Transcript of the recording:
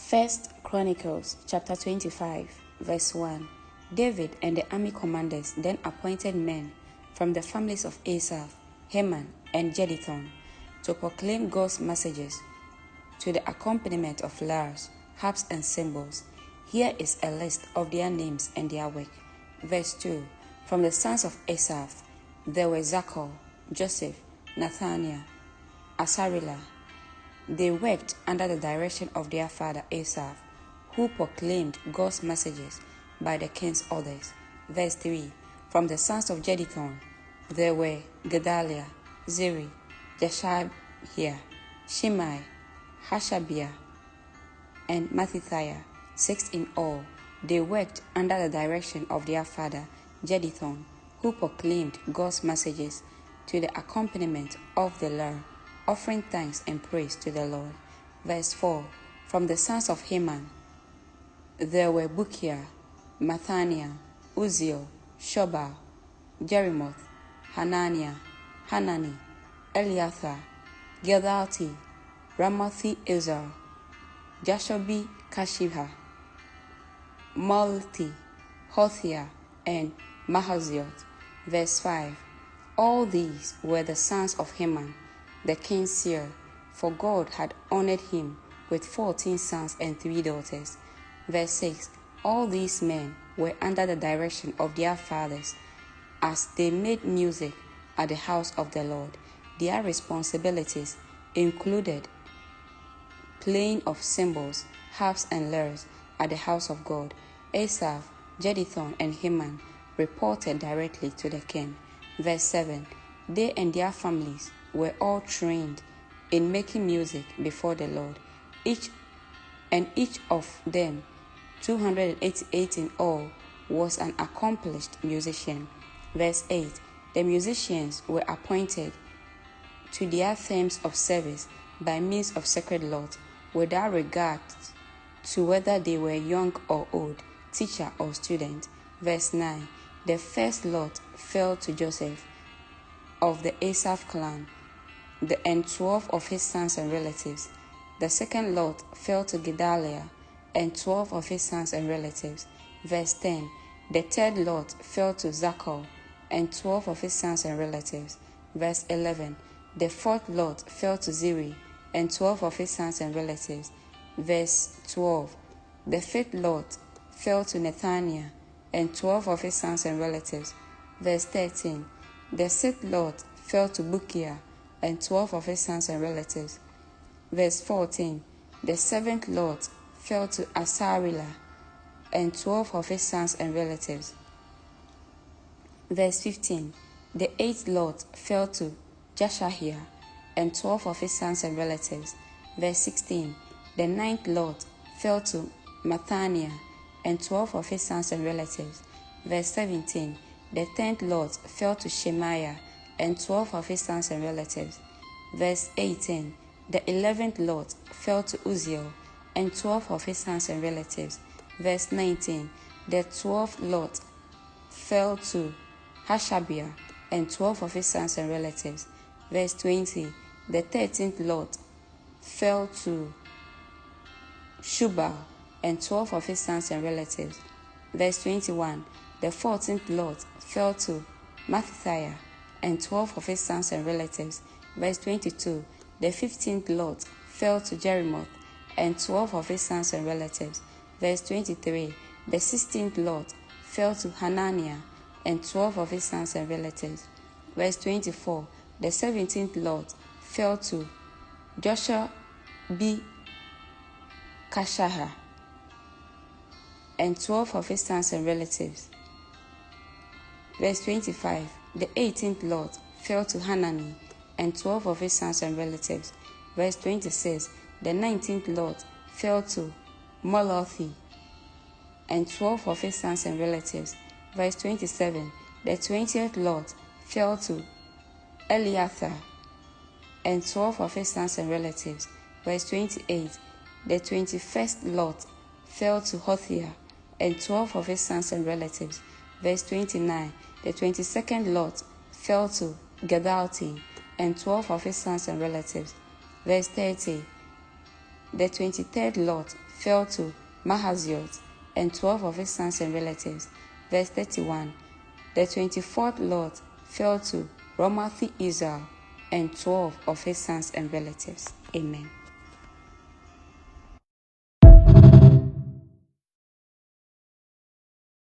First Chronicles chapter 25, verse 1. David and the army commanders then appointed men from the families of Asaph, Heman, and Jeduthun to proclaim God's messages to the accompaniment of lyres, harps, and cymbals. Here is a list of their names and their work. Verse 2. From the sons of Asaph, there were Zachor, Joseph, Nathaniel, Asarela. They worked under the direction of their father Asaph, who proclaimed God's messages by the king's orders. Verse 3. From the sons of Jeduthun, there were Gedaliah, Zeri, Jeshahiah, Shimei, Hashabiah, and Mattithiah, 6 in all. They worked under the direction of their father Jeduthun, who proclaimed God's messages to the accompaniment of the lyre, offering thanks and praise to the Lord. Verse 4. From the sons of Heman, there were Bukiah, Mathaniah, Uzziel, Shobal, Jerimoth, Hananiah, Hanani, Eliathah, Gilgalti, Ramothi Izar, Jashobi Kashiha, Malti, Hothiah, and Mahazioth. Verse 5. All these were the sons of Heman, the king's seer, for God had honored him with 14 sons and 3 daughters. Verse 6. All these men were under the direction of their fathers as they made music at the house of the Lord. Their responsibilities included playing of cymbals, harps, and lyres at the house of God. Asaph, Jeduthun, and Heman reported directly to the king. Verse 7. They and their families were all trained in making music before the Lord. Each of them, 288 in all, was an accomplished musician. Verse 8. The musicians were appointed to their themes of service by means of sacred lot, without regard to whether they were young or old, teacher or student. Verse 9. The first lot fell to Joseph of the Asaph clan, and 12 of his sons and relatives. The second lot fell to Gedaliah, and 12 of his sons and relatives. Verse 10. The third lot fell to Zachor, and 12 of his sons and relatives. Verse 11. The fourth lot fell to Zeri, and 12 of his sons and relatives. Verse 12. The fifth lot fell to Nathaniel, and 12 of his sons and relatives. Verse 13. The sixth lot fell to Bukiah, and 12 of his sons and relatives. Verse 14. The seventh lot fell to Asarela, and 12 of his sons and relatives. Verse 15. The eighth lot fell to Jeshahiah, and 12 of his sons and relatives. Verse 16. The ninth lot fell to Mathaniah, and 12 of his sons and relatives. Verse 17. The 10th lot fell to Shemaiah, and 12 of his sons and relatives. Verse 18. The 11th lot fell to Uzziel, and 12 of his sons and relatives. Verse 19. The 12th lot fell to Hashabiah, and 12 of his sons and relatives. Verse 20. The 13th lot fell to Shubal, and 12 of his sons and relatives. Verse 21. The 14th lot fell to Mattithiah, and 12 of his sons and relatives. Verse 22. The 15th lot fell to Jerimoth, and 12 of his sons and relatives. Verse 23. The 16th lot fell to Hananiah, and 12 of his sons and relatives. Verse 24. The 17th lot fell to Joshua B. Kashaha, and 12 of his sons and relatives. Verse 25. The 18th lot fell to Hanani, and 12 of his sons and relatives. Verse 26. The 19th lot fell to Molothi, and 12 of his sons and relatives. Verse 27. The 20th lot fell to Eliathah, and 12 of his sons and relatives. Verse 28. The 21st lot fell to Hothiah, and 12 of his sons and relatives. Verse 29. The 22nd lot fell to Gedalti, and 12 of his sons and relatives. Verse 30. The 23rd lot fell to Mahaziot and 12 of his sons and relatives. Verse 31. The 24th lot fell to Ramathi Israel and 12 of his sons and relatives. Amen.